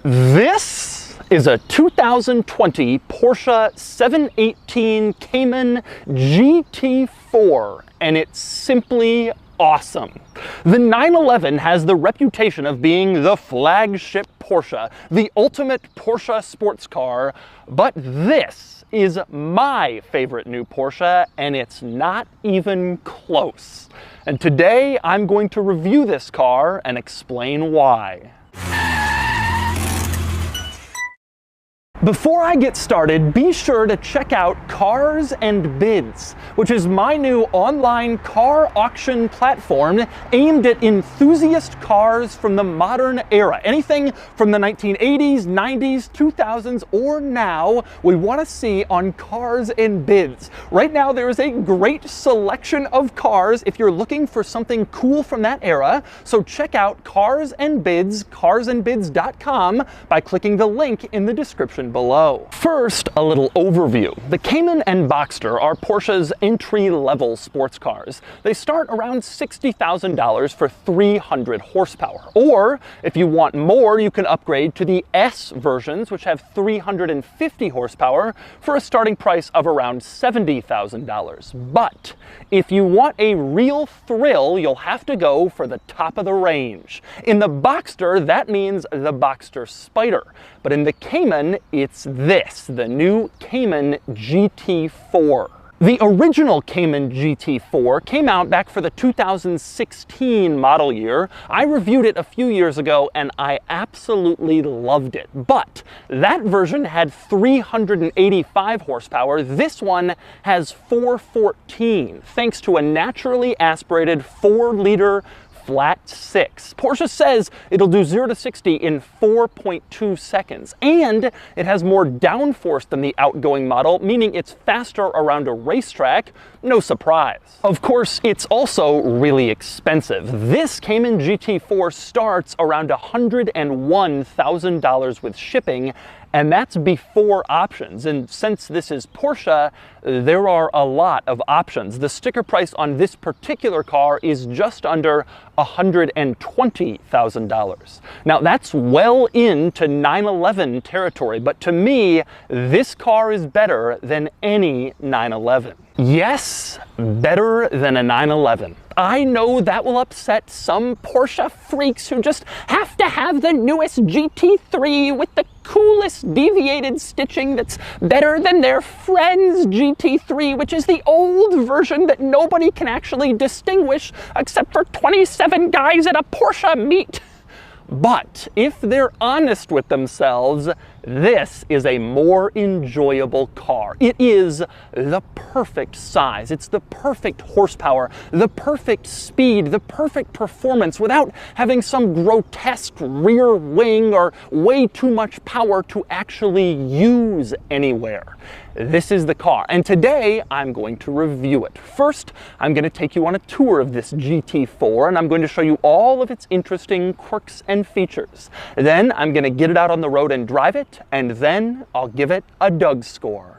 This is a 2020 Porsche 718 Cayman GT4, and it's simply awesome. The 911 has the reputation of being the flagship Porsche, the ultimate Porsche sports car, but this is my favorite new Porsche, and it's not even close. And today I'm going to review this car and explain why. Before I get started, be sure to check out Cars and Bids, which is my new online car auction platform aimed at enthusiast cars from the modern era. Anything from the 1980s, 90s, 2000s, or now, we want to see on Cars and Bids. Right now, there is a great selection of cars if you're looking for something cool from that era. So check out Cars and Bids, carsandbids.com, by clicking the link in the description below. First, a little overview. The Cayman and Boxster are Porsche's entry-level sports cars. They start around $60,000 for 300 horsepower. Or, if you want more, you can upgrade to the S versions, which have 350 horsepower for a starting price of around $70,000. But, if you want a real thrill, you'll have to go for the top of the range. In the Boxster, that means the Boxster Spider. But in the Cayman, it's this, the new Cayman GT4. The original Cayman GT4 came out back for the 2016 model year. I reviewed it a few years ago and I absolutely loved it. But that version had 385 horsepower. This one has 414, thanks to a naturally aspirated 4-liter flat 6. Porsche says it'll do 0 to 60 in 4.2 seconds, and it has more downforce than the outgoing model, meaning it's faster around a racetrack. No surprise. Of course, it's also really expensive. This Cayman GT4 starts around $101,000 with shipping, and that's before options. And since this is Porsche, there are a lot of options. The sticker price on this particular car is just under $120,000. Now that's well into 911 territory, but to me, this car is better than any 911. Yes, better than a 911. I know that will upset some Porsche freaks who just have to have the newest GT3 with the coolest deviated stitching that's better than their friend's GT3, which is the old version that nobody can actually distinguish except for 27 guys at a Porsche meet. But if they're honest with themselves, this is a more enjoyable car. It is the perfect size. It's the perfect horsepower, the perfect speed, the perfect performance without having some grotesque rear wing or way too much power to actually use anywhere. This is the car, and today I'm going to review it. First, I'm going to take you on a tour of this GT4, and I'm going to show you all of its interesting quirks and features. Then I'm going to get it out on the road and drive it, and then I'll give it a Doug score.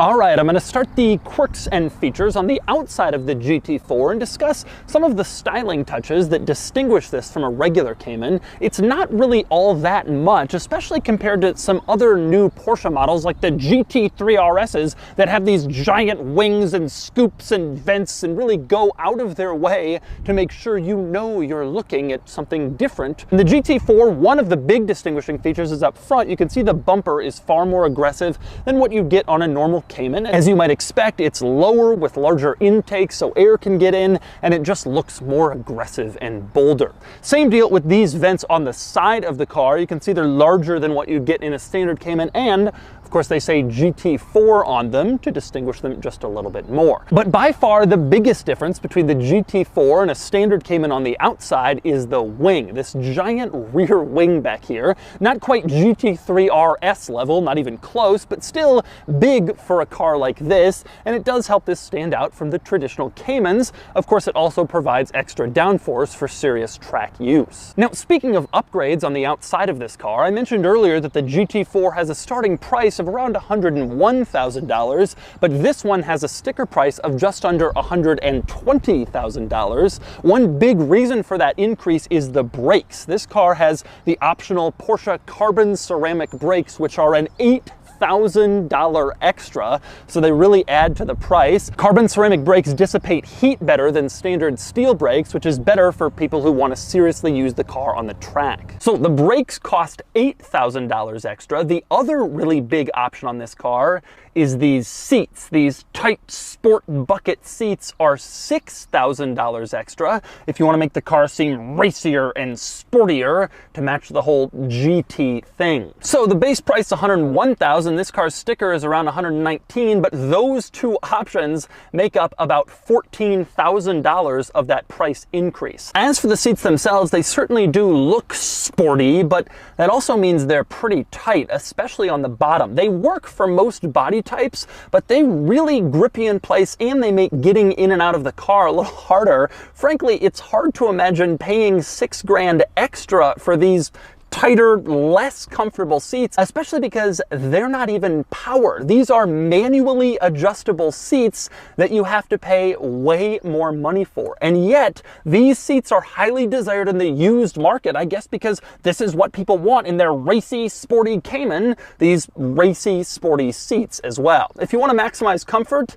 Alright, I'm going to start the quirks and features on the outside of the GT4 and discuss some of the styling touches that distinguish this from a regular Cayman. It's not really all that much, especially compared to some other new Porsche models like the GT3 RSs that have these giant wings and scoops and vents and really go out of their way to make sure you know you're looking at something different. In the GT4, one of the big distinguishing features is up front. You can see the bumper is far more aggressive than what you get on a normal Cayman. As you might expect, it's lower with larger intakes so air can get in, and it just looks more aggressive and bolder. Same deal with these vents on the side of the car. You can see they're larger than what you get in a standard Cayman, and of course they say GT4 on them to distinguish them just a little bit more. But by far the biggest difference between the GT4 and a standard Cayman on the outside is the wing. This giant rear wing back here. Not quite GT3 RS level, not even close, but still big for a car like this, and it does help this stand out from the traditional Caymans. Of course, it also provides extra downforce for serious track use. Now, speaking of upgrades on the outside of this car, I mentioned earlier that the GT4 has a starting price price of around $101,000, but this one has a sticker price of just under $120,000. One big reason for that increase is the brakes. This car has the optional Porsche carbon ceramic brakes, which are an $8,000 extra, so they really add to the price. Carbon ceramic brakes dissipate heat better than standard steel brakes, which is better for people who want to seriously use the car on the track. So the brakes cost $8,000 extra. The other really big option on this car is these seats. These tight sport bucket seats are $6,000 extra if you want to make the car seem racier and sportier to match the whole GT thing. So the base price is $101,000. This car's sticker is around $119,000, but those two options make up about $14,000 of that price increase. As for the seats themselves, they certainly do look sporty, but that also means they're pretty tight, especially on the bottom. They work for most body types, but they really grip you in place and they make getting in and out of the car a little harder. Frankly, it's hard to imagine paying $6,000 extra for these tighter, less comfortable seats, especially because they're not even power. These are manually adjustable seats that you have to pay way more money for. And yet, these seats are highly desired in the used market, I guess because this is what people want in their racy, sporty Cayman, these racy, sporty seats as well. If you want to maximize comfort,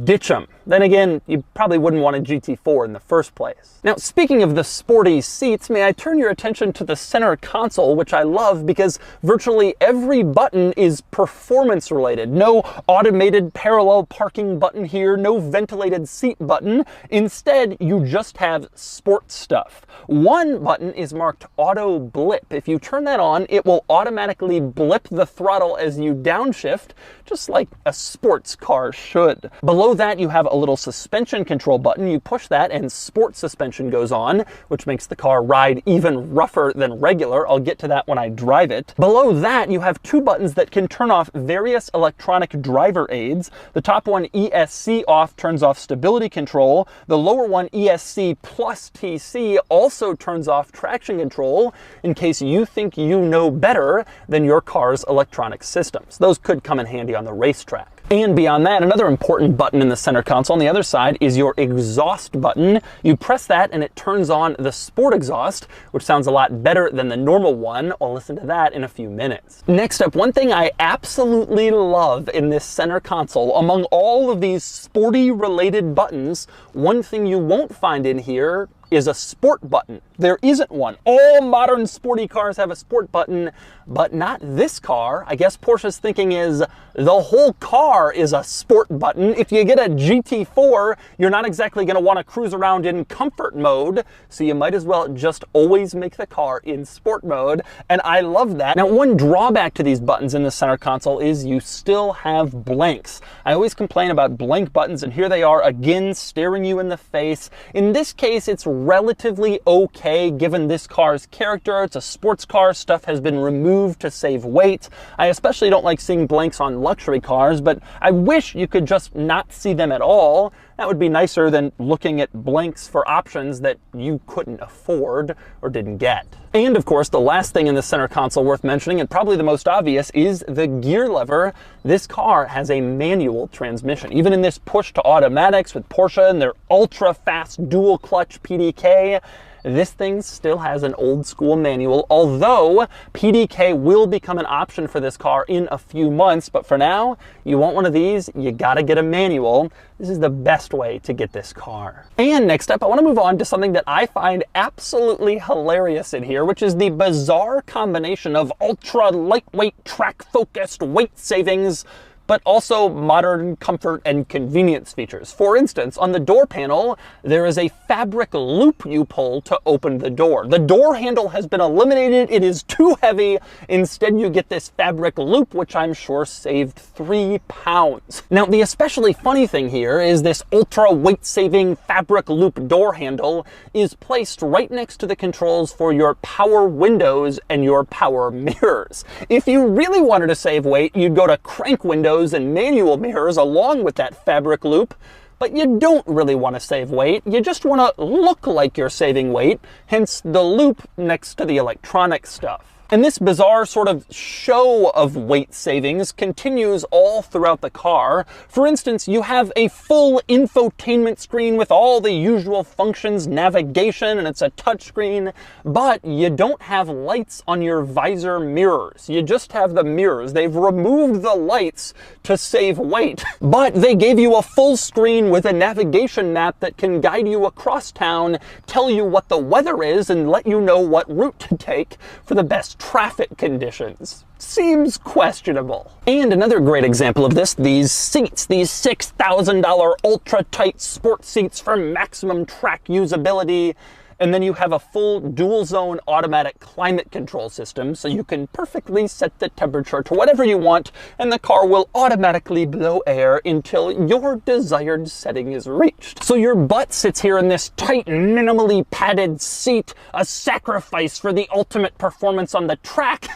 ditch them. Then again, you probably wouldn't want a GT4 in the first place. Now, speaking of the sporty seats, may I turn your attention to the center console, which I love because virtually every button is performance related. No automated parallel parking button here, no ventilated seat button. Instead, you just have sport stuff. One button is marked auto blip. If you turn that on, it will automatically blip the throttle as you downshift, just like a sports car should. Below that, you have a little suspension control button. You push that and sport suspension goes on, which makes the car ride even rougher than regular. I'll get to that when I drive it. Below that, you have two buttons that can turn off various electronic driver aids. The top one, ESC off, turns off stability control. The lower one, ESC plus TC, also turns off traction control in case you think you know better than your car's electronic systems. Those could come in handy on the racetrack. And beyond that, another important button in the center console on the other side is your exhaust button. You press that and it turns on the sport exhaust, which sounds a lot better than the normal one. I'll listen to that in a few minutes. Next up, one thing I absolutely love in this center console, among all of these sporty related buttons, one thing you won't find in here is a sport button. There isn't one. All modern sporty cars have a sport button, but not this car. I guess Porsche's thinking is the whole car is a sport button. If you get a GT4, you're not exactly going to want to cruise around in comfort mode, so you might as well just always make the car in sport mode, and I love that. Now, one drawback to these buttons in the center console is you still have blanks. I always complain about blank buttons, and here they are again staring you in the face. In this case, it's relatively okay given this car's character. It's a sports car. Stuff has been removed to save weight. I especially don't like seeing blanks on luxury cars, but I wish you could just not see them at all. That would be nicer than looking at blanks for options that you couldn't afford or didn't get. And of course, the last thing in the center console worth mentioning, and probably the most obvious, is the gear lever. This car has a manual transmission. Even in this push to automatics with Porsche and their ultra fast dual clutch PDK, this thing still has an old school manual, although PDK will become an option for this car in a few months. But for now, you want one of these, you gotta get a manual. This is the best way to get this car. And next up, I want to move on to something that I find absolutely hilarious in here, which is the bizarre combination of ultra lightweight, track-focused weight savings, but also modern comfort and convenience features. For instance, on the door panel, there is a fabric loop you pull to open the door. The door handle has been eliminated. It is too heavy. Instead, you get this fabric loop, which I'm sure saved 3 pounds. Now, the especially funny thing here is this ultra weight-saving fabric loop door handle is placed right next to the controls for your power windows and your power mirrors. If you really wanted to save weight, you'd go to crank windows and manual mirrors along with that fabric loop, but you don't really want to save weight. You just want to look like you're saving weight, hence the loop next to the electronic stuff. And this bizarre sort of show of weight savings continues all throughout the car. For instance, you have a full infotainment screen with all the usual functions, navigation, and it's a touchscreen, but you don't have lights on your visor mirrors. You just have the mirrors. They've removed the lights to save weight, but they gave you a full screen with a navigation map that can guide you across town, tell you what the weather is, and let you know what route to take for the best traffic conditions. Seems questionable. And another great example of this, these seats, these $6,000 ultra-tight sport seats for maximum track usability. And then you have a full dual zone automatic climate control system, so you can perfectly set the temperature to whatever you want, and the car will automatically blow air until your desired setting is reached. So your butt sits here in this tight, minimally padded seat, a sacrifice for the ultimate performance on the track,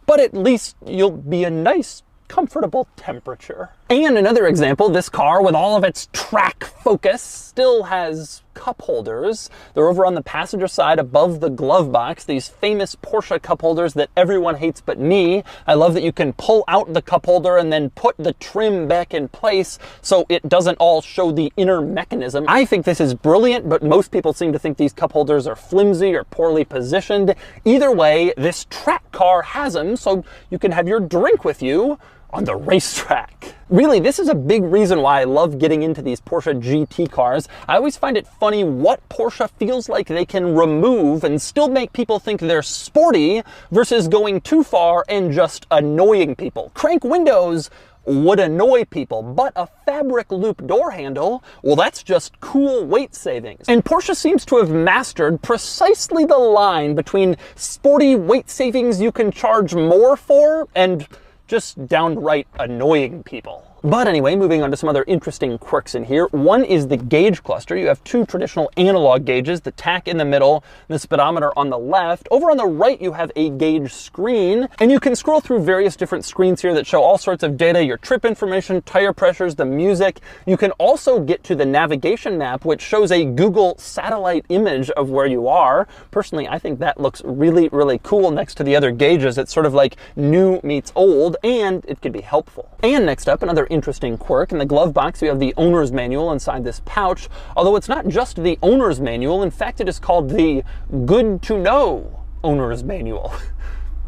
but at least you'll be a nice, comfortable temperature. And another example, this car with all of its track focus still has cup holders. They're over on the passenger side above the glove box, these famous Porsche cup holders that everyone hates but me. I love that you can pull out the cup holder and then put the trim back in place so it doesn't all show the inner mechanism. I think this is brilliant, but most people seem to think these cup holders are flimsy or poorly positioned. Either way, this track car has them so you can have your drink with you on the racetrack. Really, this is a big reason why I love getting into these Porsche GT cars. I always find it funny what Porsche feels like they can remove and still make people think they're sporty versus going too far and just annoying people. Crank windows would annoy people, but a fabric loop door handle, well, that's just cool weight savings. And Porsche seems to have mastered precisely the line between sporty weight savings you can charge more for and just downright annoying people. But anyway, moving on to some other interesting quirks in here. One is the gauge cluster. You have two traditional analog gauges, the tach in the middle, and the speedometer on the left. Over on the right, you have a gauge screen, and you can scroll through various different screens here that show all sorts of data, your trip information, tire pressures, the music. You can also get to the navigation map, which shows a Google satellite image of where you are. Personally, I think that looks really, really cool next to the other gauges. It's sort of like new meets old, and it could be helpful. And next up, another interesting quirk. In the glove box, we have the owner's manual inside this pouch, although it's not just the owner's manual. In fact, it is called the Good to Know owner's manual.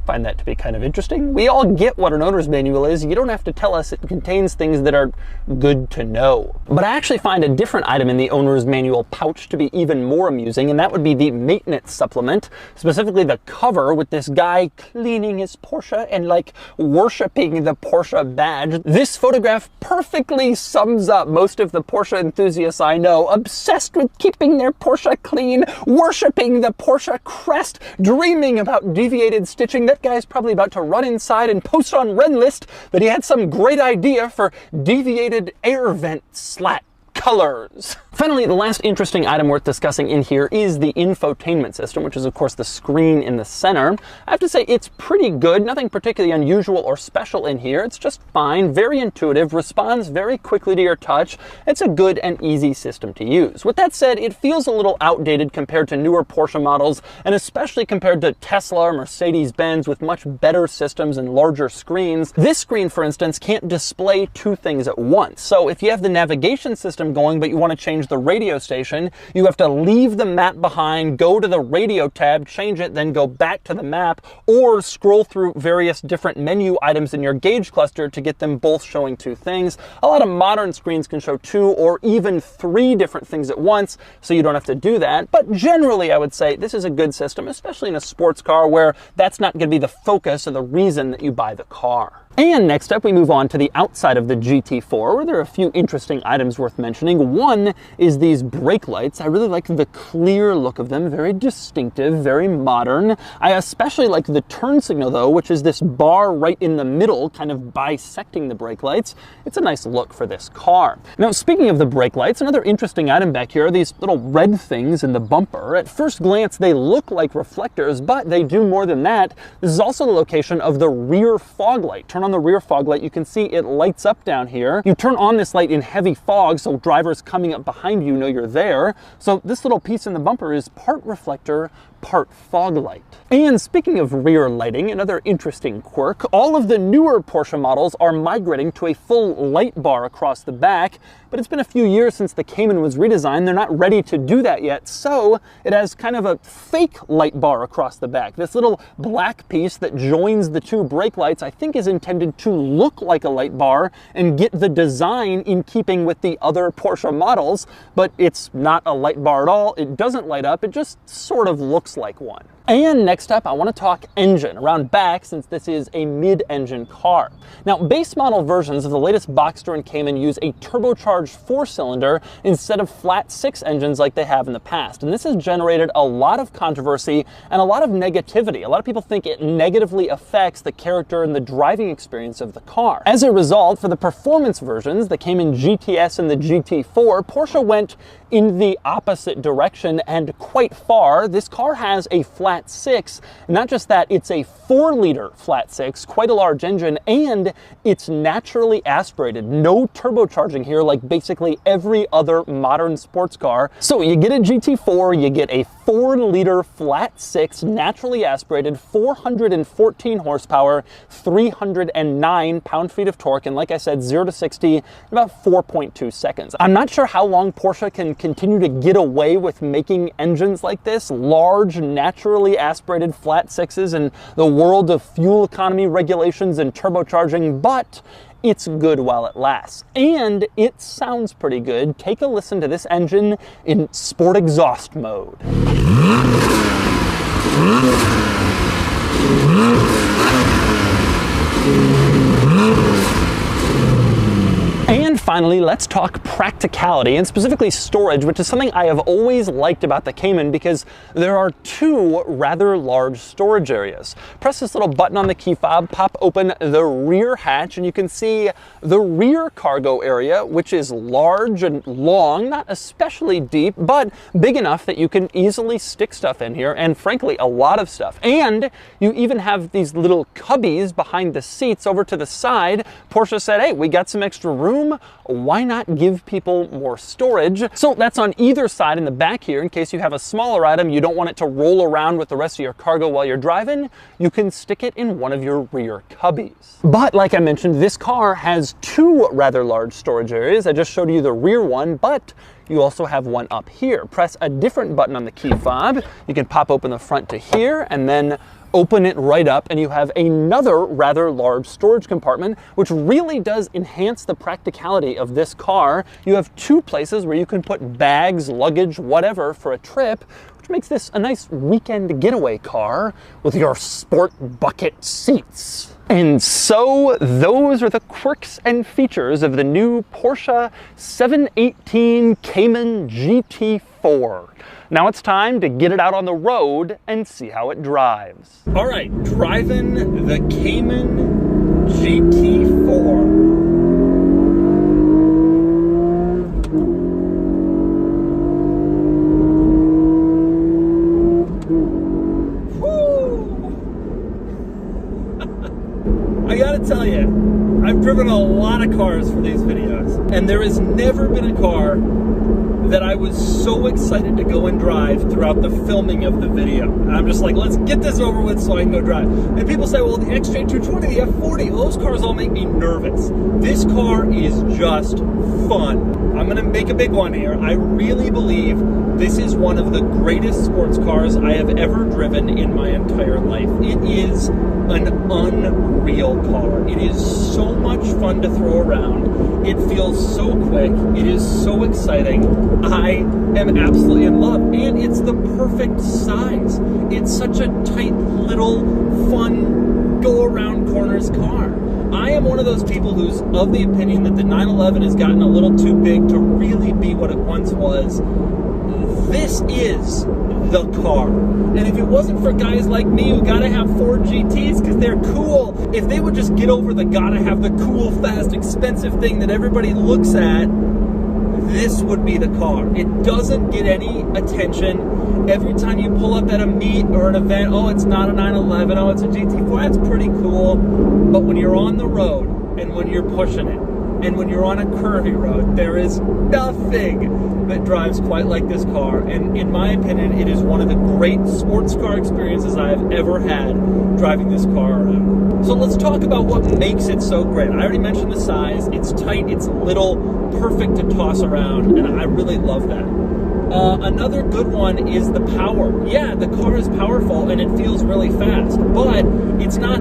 Find that to be kind of interesting. We all get what an owner's manual is. You don't have to tell us it contains things that are good to know. But I actually find a different item in the owner's manual pouch to be even more amusing, and that would be the maintenance supplement, specifically the cover with this guy cleaning his Porsche and like worshiping the Porsche badge. This photograph perfectly sums up most of the Porsche enthusiasts I know, obsessed with keeping their Porsche clean, worshiping the Porsche crest, dreaming about deviated stitching. That guy's probably about to run inside and post on Redlist that he had some great idea for deviated air vent slat colors. Finally, the last interesting item worth discussing in here is the infotainment system, which is of course the screen in the center. I have to say it's pretty good, nothing particularly unusual or special in here. It's just fine, very intuitive, responds very quickly to your touch. It's a good and easy system to use. With that said, it feels a little outdated compared to newer Porsche models, and especially compared to Tesla or Mercedes-Benz with much better systems and larger screens. This screen, for instance, can't display two things at once. So if you have the navigation system going, but you want to change the radio station, you have to leave the map behind, go to the radio tab, change it, then go back to the map, or scroll through various different menu items in your gauge cluster to get them both showing two things. A lot of modern screens can show two or even three different things at once, so you don't have to do that. But generally, I would say this is a good system, especially in a sports car where that's not going to be the focus or the reason that you buy the car. And next up, we move on to the outside of the GT4, where there are a few interesting items worth mentioning. One is these brake lights. I really like the clear look of them, very distinctive, very modern. I especially like the turn signal though, which is this bar right in the middle, kind of bisecting the brake lights. It's a nice look for this car. Now, speaking of the brake lights, another interesting item back here are these little red things in the bumper. At first glance, they look like reflectors, but they do more than that. This is also the location of the rear fog light. Turn on the rear fog light, you can see it lights up down here. You turn on this light in heavy fog, so drivers coming up behind you know you're there. So this little piece in the bumper is part reflector, part fog light. And speaking of rear lighting, another interesting quirk, all of the newer Porsche models are migrating to a full light bar across the back, but it's been a few years since the Cayman was redesigned. They're not ready to do that yet, so it has kind of a fake light bar across the back. This little black piece that joins the two brake lights, I think, is intended to look like a light bar and get the design in keeping with the other Porsche models, but it's not a light bar at all. It doesn't light up, it just sort of looks like one. And next up, I want to talk engine around back, since this is a mid-engine car. Now, base model versions of the latest Boxster and Cayman use a turbocharged 4-cylinder instead of flat 6 engines like they have in the past. And this has generated a lot of controversy and a lot of negativity. A lot of people think it negatively affects the character and the driving experience of the car. As a result, for the performance versions, the Cayman GTS and the GT4, Porsche went in the opposite direction and quite far. This car has a flat 6. Not just that, it's a 4-liter flat 6, quite a large engine, and it's naturally aspirated. No turbocharging here like basically every other modern sports car. So you get a GT4, you get a 4-liter flat 6, naturally aspirated, 414 horsepower, 309 pound-feet of torque, and like I said, 0 to 60 in about 4.2 seconds. I'm not sure how long Porsche can continue to get away with making engines like this, large, naturally aspirated flat 6s in the world of fuel economy regulations and turbocharging, but it's good while it lasts. And it sounds pretty good. Take a listen to this engine in sport exhaust mode. And finally, let's talk practicality, and specifically storage, which is something I have always liked about the Cayman because there are 2 rather large storage areas. Press this little button on the key fob, pop open the rear hatch, and you can see the rear cargo area, which is large and long, not especially deep, but big enough that you can easily stick stuff in here, and frankly, a lot of stuff. And you even have these little cubbies behind the seats over to the side. Porsche said, hey, we got some extra room, why not give people more storage? So that's on either side in the back here. In case you have a smaller item, you don't want it to roll around with the rest of your cargo while you're driving, you can stick it in one of your rear cubbies. But like I mentioned, this car has 2 rather large storage areas. I just showed you the rear one, but you also have one up here. Press a different button on the key fob. You can pop open the front to here and then open it right up, and you have another rather large storage compartment, which really does enhance the practicality of this car. You have 2 places where you can put bags, luggage, whatever for a trip, which makes this a nice weekend getaway car with your sport bucket seats. And so those are the quirks and features of the new Porsche 718 Cayman GT4. Now it's time to get it out on the road and see how it drives. All right, driving the Cayman GT4. I gotta tell you, I've driven a lot of cars for these videos, and there has never been a car that I was so excited to go and drive throughout the filming of the video. I'm just like, let's get this over with so I can go drive. And people say, well, the XJ220, the F40, those cars all make me nervous. This car is just fun. I'm gonna make a big one here. I really believe this is one of the greatest sports cars I have ever driven in my entire life. It is an unreal car. It is so much fun to throw around. It feels so quick. It is so exciting. I am absolutely in love. And it's the perfect size. It's such a tight little fun go around corners car. I am one of those people who's of the opinion that the 911 has gotten a little too big to really be what it once was. This is the car. And if it wasn't for guys like me who gotta have Ford GTs because they're cool, if they would just get over the gotta have the cool, fast, expensive thing that everybody looks at, this would be the car. It doesn't get any attention. Every time you pull up at a meet or an event, oh, it's not a 911, oh, it's a GT4, that's pretty cool. But when you're on the road and when you're pushing it, And when you're on a curvy road, there is nothing that drives quite like this car. And in my opinion, it is one of the great sports car experiences I have ever had driving this car around. So let's talk about what makes it so great. I already mentioned the size. It's tight, it's little, perfect to toss around, and I really love that. Another good one is the power. Yeah, the car is powerful and it feels really fast, but it's not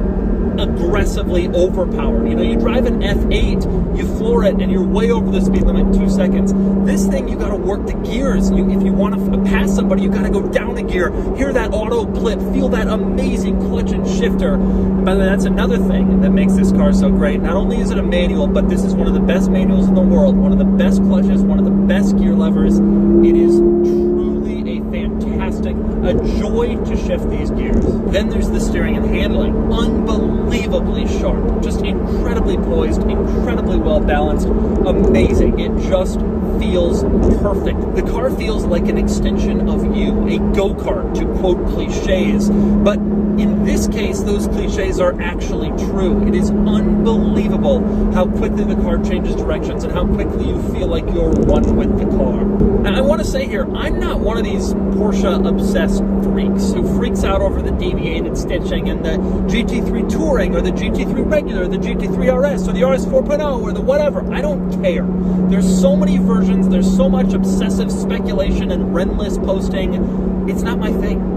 aggressively overpowered. You know, you drive an F8, you floor it, and you're way over the speed limit in 2 seconds. This thing, you gotta work the gears. If you want to pass somebody, you gotta go down a gear, hear that auto blip, feel that amazing clutch and shifter. By the way, that's another thing that makes this car so great. Not only is it a manual, but this is one of the best manuals in the world, one of the best clutches, one of the best gear levers. It is truly a fantastic, a joy to shift these gears. Then there's the steering and handling. Unbelievably sharp, just incredibly poised, incredibly well balanced, amazing. It just feels perfect. The car feels like an extension of you, a go-kart, to quote cliches, but in this case, those cliches are actually true. It is unbelievable how quickly the car changes directions and how quickly you feel like you're one with the car. Now, I want to say here, I'm not one of these Porsche-obsessed freaks who freaks out over the deviated stitching and the GT3 Touring or the GT3 Regular, or the GT3 RS or the RS 4.0 or the whatever. I don't care. There's so many versions, there's so much obsessive speculation and endless posting. It's not my thing.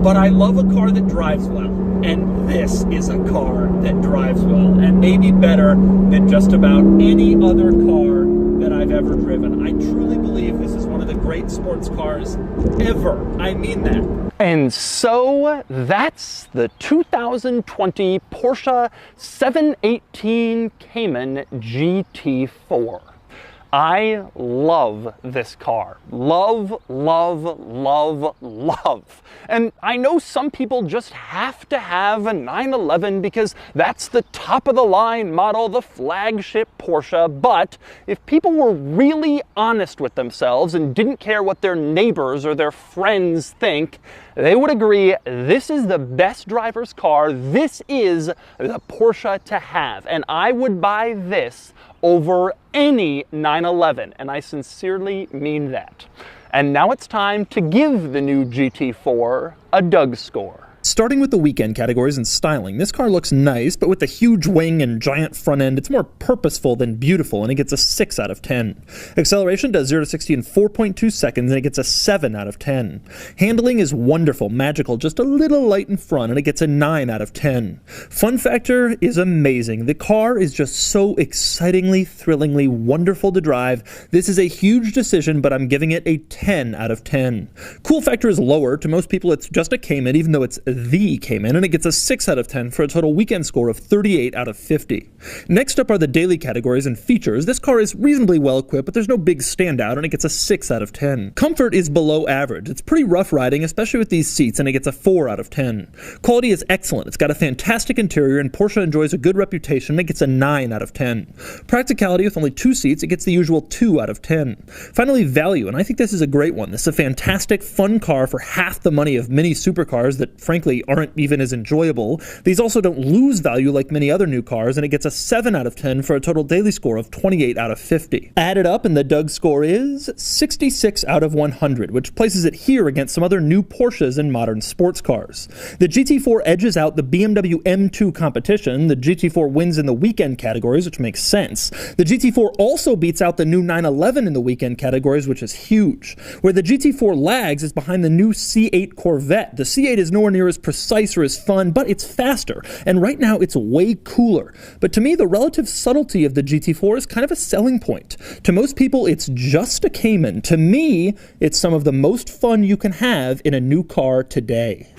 But I love a car that drives well, and this is a car that drives well, and maybe better than just about any other car that I've ever driven. I truly believe this is one of the great sports cars ever. I mean that. And so that's the 2020 Porsche 718 Cayman GT4. I love this car. Love, love, love, love. And I know some people just have to have a 911 because that's the top of the line model, the flagship Porsche. But if people were really honest with themselves and didn't care what their neighbors or their friends think, they would agree this is the best driver's car. This is the Porsche to have. And I would buy this over any 911, and I sincerely mean that. And now it's time to give the new GT4 a Doug score. Starting with the weekend categories and styling, this car looks nice, but with the huge wing and giant front end, it's more purposeful than beautiful, and it gets a 6 out of 10. Acceleration does 0 to 60 in 4.2 seconds, and it gets a 7 out of 10. Handling is wonderful, magical, just a little light in front, and it gets a 9 out of 10. Fun factor is amazing. The car is just so excitingly, thrillingly wonderful to drive. This is a huge decision, but I'm giving it a 10 out of 10. Cool factor is lower. To most people, it's just a Cayman, even though it's the Cayman, and it gets a 6 out of 10 for a total weekend score of 38 out of 50. Next up are the daily categories and features. This car is reasonably well equipped, but there's no big standout, and it gets a 6 out of 10. Comfort is below average. It's pretty rough riding, especially with these seats, and it gets a 4 out of 10. Quality is excellent. It's got a fantastic interior, and Porsche enjoys a good reputation, and it gets a 9 out of 10. Practicality, with only 2 seats, it gets the usual 2 out of 10. Finally, value, and I think this is a great one. This is a fantastic, fun car for half the money of many supercars that, frankly, aren't even as enjoyable. These also don't lose value like many other new cars, and it gets a 7 out of 10 for a total daily score of 28 out of 50. Added up, and the Doug score is 66 out of 100, which places it here against some other new Porsches and modern sports cars. The GT4 edges out the BMW M2 competition. The GT4 wins in the weekend categories, which makes sense. The GT4 also beats out the new 911 in the weekend categories, which is huge. Where the GT4 lags is behind the new C8 Corvette. The C8 is nowhere near as precise or as fun, but it's faster, and right now it's way cooler. But to me, the relative subtlety of the GT4 is kind of a selling point. To most people, it's just a Cayman. To me, it's some of the most fun you can have in a new car today.